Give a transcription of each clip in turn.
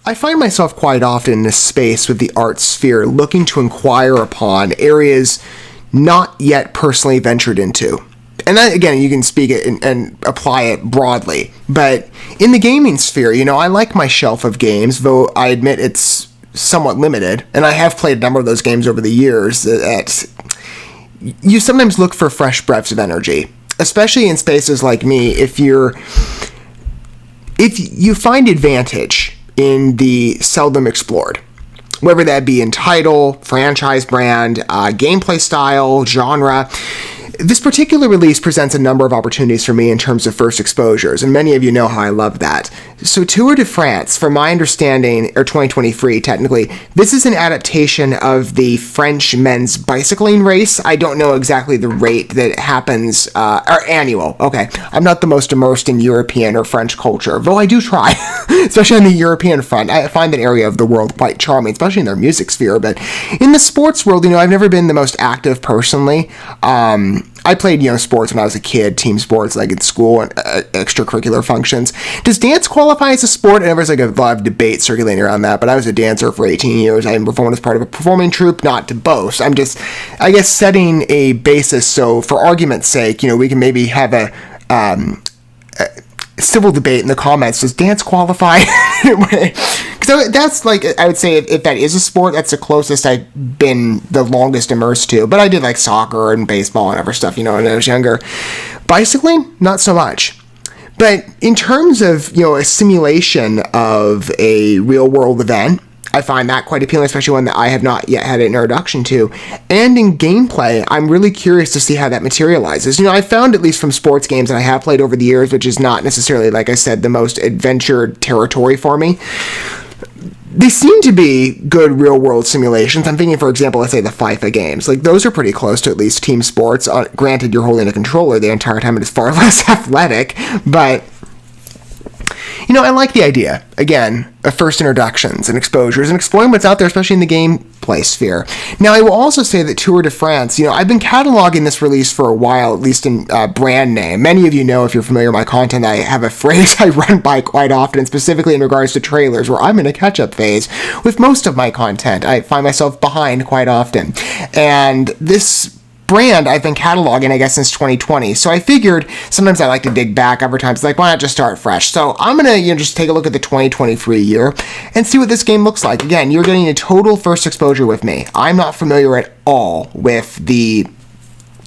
I find myself quite often in a space with the art sphere looking to inquire upon areas not yet personally ventured into. And that, again, you can speak it and apply it broadly. But in the gaming sphere, I like my shelf of games, though I admit it's somewhat limited. And I have played a number of those games over the years. You sometimes look for fresh breaths of energy, especially in spaces like me. If you find advantage in the seldom explored, whether that be in title, franchise brand, gameplay style, genre. This particular release presents a number of opportunities for me in terms of first exposures, and many of you know how I love that. So Tour de France, from my understanding, or 2023 technically, this is an adaptation of the French men's bicycling race. I don't know exactly the rate that happens, or annual. Okay, I'm not the most immersed in European or French culture, though I do try, especially on the European front. I find that area of the world quite charming, especially in their music sphere, but in the sports world, I've never been the most active personally. I played, sports when I was a kid, team sports, like in school and extracurricular functions. Does dance qualify as a sport? And there's like a lot of debate circulating around that, but I was a dancer for 18 years. I performed as part of a performing troupe, not to boast. I'm just, I guess, setting a basis so, for argument's sake, we can maybe have a civil debate in the comments. Does dance qualify? Because that's like, I would say if that is a sport, that's the closest I've been the longest immersed to. But I did like soccer and baseball and other stuff, when I was younger. Bicycling, not so much. But in terms of, a simulation of a real world event, I find that quite appealing, especially one that I have not yet had an introduction to. And in gameplay, I'm really curious to see how that materializes. I found, at least from sports games that I have played over the years, which is not necessarily, like I said, the most adventured territory for me, they seem to be good real-world simulations. I'm thinking, for example, let's say the FIFA games. Like, those are pretty close to at least team sports. Granted, you're holding a controller the entire time and it's far less athletic, but I like the idea, again, of first introductions and exposures and exploring what's out there, especially in the gameplay sphere. Now, I will also say that Tour de France, I've been cataloging this release for a while, at least in brand name. Many of you know, if you're familiar with my content, I have a phrase I run by quite often, specifically in regards to trailers, where I'm in a catch-up phase with most of my content. I find myself behind quite often. And this brand I've been cataloging, I guess, since 2020. So I figured sometimes I like to dig back. Other times, like, why not just start fresh? So I'm going to just take a look at the 2023 year and see what this game looks like. Again, you're getting a total first exposure with me. I'm not familiar at all with the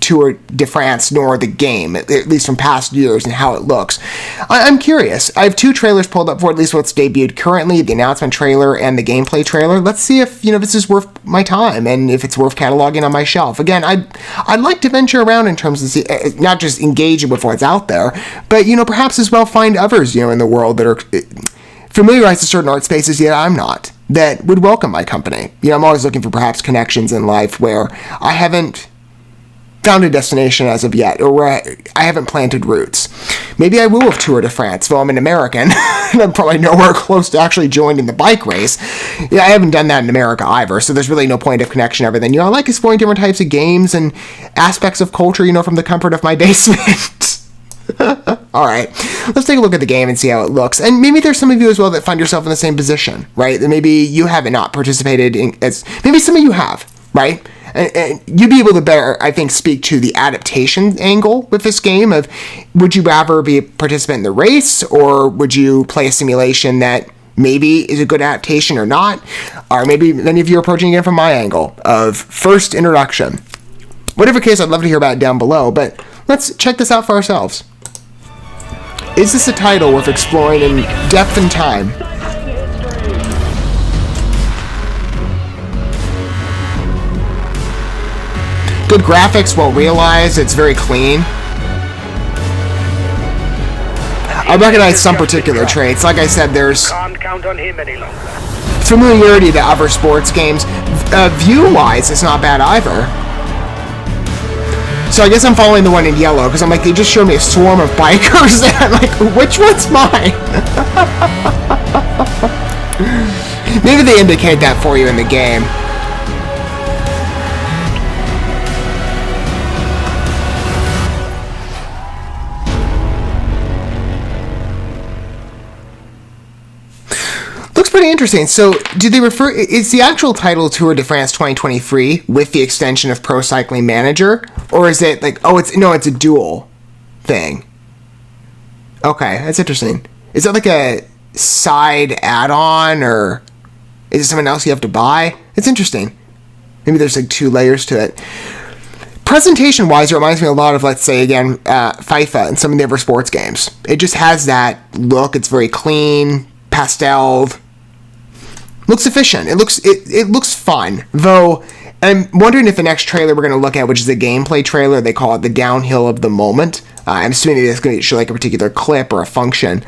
Tour de France nor the game, at least from past years, and how it looks. I'm curious. I have two trailers pulled up for at least what's debuted currently, the announcement trailer and the gameplay trailer. Let's see if this is worth my time and if it's worth cataloging on my shelf. Again, I'd like to venture around in terms of not just engaging with what's out there, but perhaps as well find others in the world that are familiarized to certain art spaces yet I'm not, that would welcome my company. I'm always looking for perhaps connections in life where I haven't found a destination as of yet, or where I haven't planted roots. Maybe I will with Tour de France, though I'm an American, and I'm probably nowhere close to actually joining the bike race. I haven't done that in America either, so there's really no point of connection other than, I like exploring different types of games and aspects of culture, from the comfort of my basement. Alright, let's take a look at the game and see how it looks. And maybe there's some of you as well that find yourself in the same position, right? That maybe you haven't not participated in, maybe some of you have, right? And you'd be able to better, I think, speak to the adaptation angle with this game of, would you rather be a participant in the race, or would you play a simulation that maybe is a good adaptation or not? Or maybe many of you are approaching it from my angle of first introduction. Whatever case, I'd love to hear about it down below, but let's check this out for ourselves. Is this a title worth exploring in depth and time? Good graphics, well realized, it's very clean. I recognize some particular traits. Like I said, there's familiarity to other sports games. View-wise, it's not bad either. So I guess I'm following the one in yellow, because I'm like, they just showed me a swarm of bikers, and I'm like, which one's mine? Maybe they indicate that for you in the game. pretty interesting. So, do they refer? Is the actual title Tour de France 2023 with the extension of Pro Cycling Manager, or is it like, it's a dual thing? Okay, that's interesting. Is that like a side add-on, or is it something else you have to buy? It's interesting. Maybe there's like 2 layers to it. Presentation-wise, it reminds me a lot of, let's say, again, FIFA and some of the other sports games. It just has that look. It's very clean, pastel. Looks efficient. It looks fun. Though, I'm wondering if the next trailer we're going to look at, which is a gameplay trailer, they call it the Downhill of the Moment. I'm assuming it's going to show like a particular clip or a function.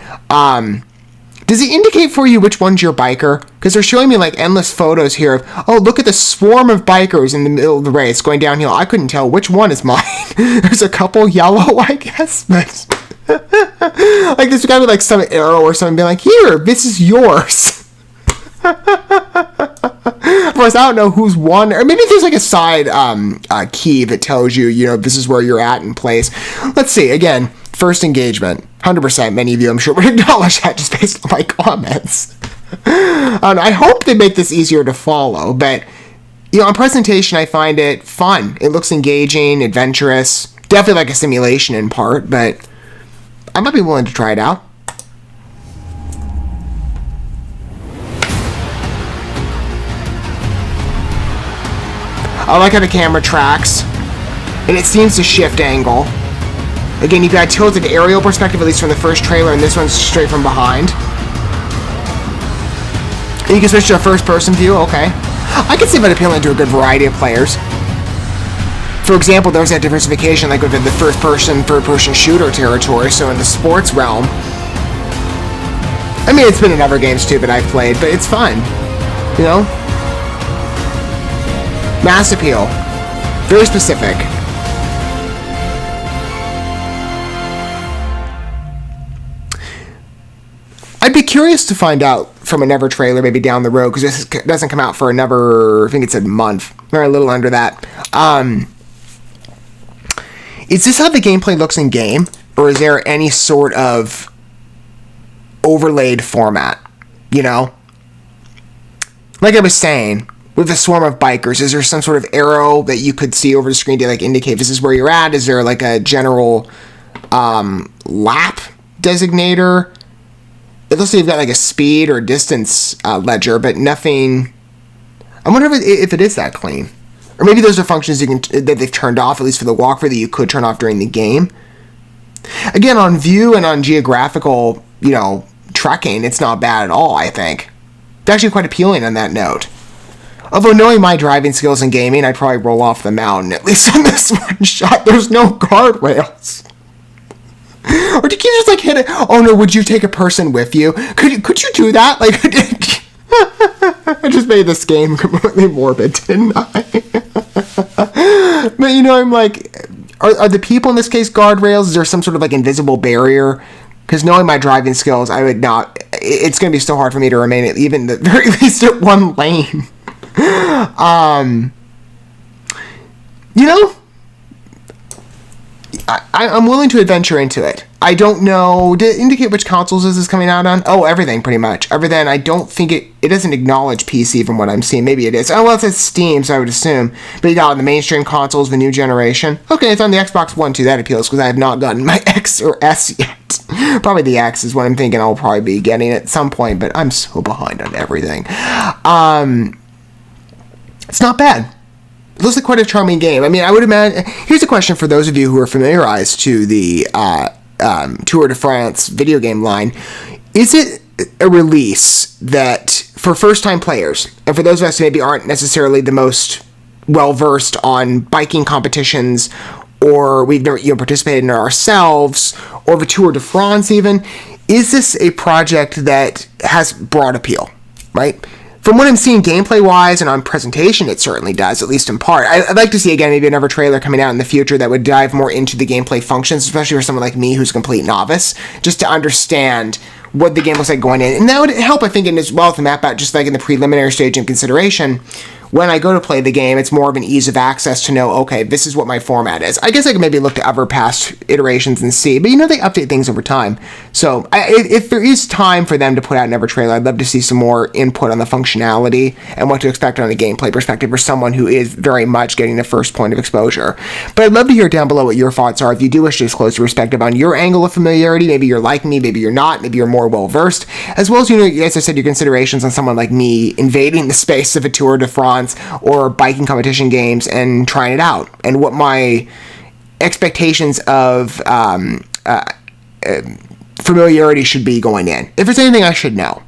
Does it indicate for you which one's your biker? Because they're showing me like endless photos here of, look at the swarm of bikers in the middle of the race going downhill. I couldn't tell which one is mine. There's a couple yellow, I guess, but like there's got to be like some arrow or something being like, here, this is yours. Of course, I don't know who's won, or maybe there's like a side key that tells you, this is where you're at in place. Let's see, again, first engagement. 100%, many of you, I'm sure, would acknowledge that just based on my comments. I hope they make this easier to follow, but, on presentation, I find it fun. It looks engaging, adventurous, definitely like a simulation in part, but I might be willing to try it out. I like how the camera tracks, and it seems to shift angle. Again, you've got a tilted aerial perspective, at least from the first trailer, and this one's straight from behind. And you can switch to a first-person view, okay. I can see that appealing to a good variety of players. For example, there's that diversification like within the first-person, third-person shooter territory, so in the sports realm. I mean, it's been in other games too that I've played, but it's fun. Mass appeal. Very specific. I'd be curious to find out from another trailer maybe down the road, because this doesn't come out for another, I think it's a month, or a little under that. Is this how the gameplay looks in game, or is there any sort of overlaid format? Like I was saying, with the swarm of bikers, is there some sort of arrow that you could see over the screen to like indicate this is where you're at? Is there like a general lap designator? It looks like you've got like a speed or distance ledger, but nothing. I wonder if it is that clean, or maybe those are functions that they've turned off, at least for the walkthrough, that you could turn off during the game. Again, on view and on geographical, trekking, it's not bad at all. I think it's actually quite appealing on that note. Although knowing my driving skills in gaming, I'd probably roll off the mountain, at least on this one shot. There's no guardrails. Or did you just like hit it? Oh no, would you take a person with you? Could you do that? Like, I just made this game completely morbid, didn't I? But I'm like, are the people in this case guardrails? Is there some sort of like invisible barrier? Because knowing my driving skills, I would not. It's going to be so hard for me to remain at even the very least at one lane. I'm willing to adventure into it. I don't know. Did it indicate which consoles this is coming out on? Oh, everything, pretty much. Other than, I don't think it doesn't acknowledge PC from what I'm seeing. Maybe it is. Oh, well, it says Steam, so I would assume. But you got on the mainstream consoles, the new generation. Okay, it's on the Xbox One, too. That appeals, because I have not gotten my X or S yet. Probably the X is what I'm thinking I'll probably be getting at some point, but I'm so behind on everything. It's not bad. It looks like quite a charming game. I mean, I would imagine. Here's a question for those of you who are familiarized to the Tour de France video game line. Is it a release that, for first-time players, and for those of us who maybe aren't necessarily the most well-versed on biking competitions, or we've never participated in it ourselves, or the Tour de France even, is this a project that has broad appeal, right? From what I'm seeing gameplay-wise and on presentation, it certainly does, at least in part. I'd like to see, again, maybe another trailer coming out in the future that would dive more into the gameplay functions, especially for someone like me who's a complete novice, just to understand what the game looks like going in. And that would help, I think, in as well to map out, just like in the preliminary stage of consideration, when I go to play the game, it's more of an ease of access to know, okay, this is what my format is. I guess I could maybe look to other past iterations and see, but they update things over time. So if there is time for them to put out another trailer, I'd love to see some more input on the functionality and what to expect on a gameplay perspective for someone who is very much getting the first point of exposure. But I'd love to hear down below what your thoughts are if you do wish to disclose your perspective on your angle of familiarity. Maybe you're like me, maybe you're not, maybe you're more well-versed, as well as, as I said, your considerations on someone like me invading the space of a Tour de France or biking competition games and trying it out, and what my expectations of familiarity should be going in. If there's anything I should know,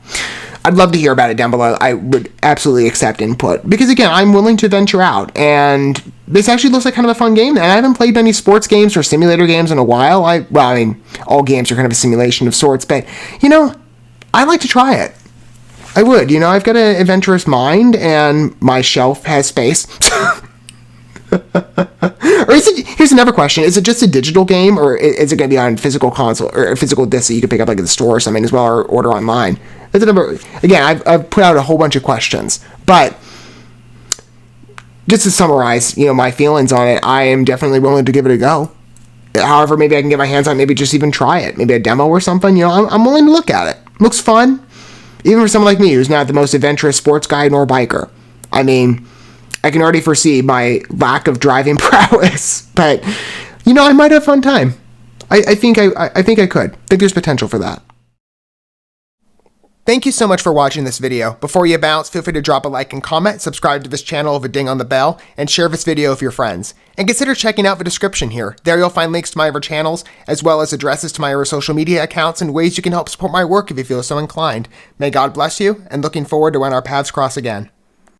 I'd love to hear about it down below. I would absolutely accept input, because again, I'm willing to venture out, and this actually looks like kind of a fun game, and I haven't played many sports games or simulator games in a while. All games are kind of a simulation of sorts, but I like to try it. I would, I've got an adventurous mind, and my shelf has space. Or here's another question. Is it just a digital game, or is it going to be on physical console or a physical disc that you can pick up like at the store or something as well, or order online? That's again, I've put out a whole bunch of questions, but just to summarize, my feelings on it, I am definitely willing to give it a go. However, maybe I can get my hands on it, maybe just even try it, maybe a demo or something. I'm willing to look at it. Looks fun. Even for someone like me, who's not the most adventurous sports guy nor biker. I can already foresee my lack of driving prowess, but, I might have a fun time. I think I could. I think there's potential for that. Thank you so much for watching this video. Before you bounce, feel free to drop a like and comment, subscribe to this channel with a ding on the bell, and share this video with your friends. And consider checking out the description here. There you'll find links to my other channels, as well as addresses to my other social media accounts and ways you can help support my work if you feel so inclined. May God bless you, and looking forward to when our paths cross again.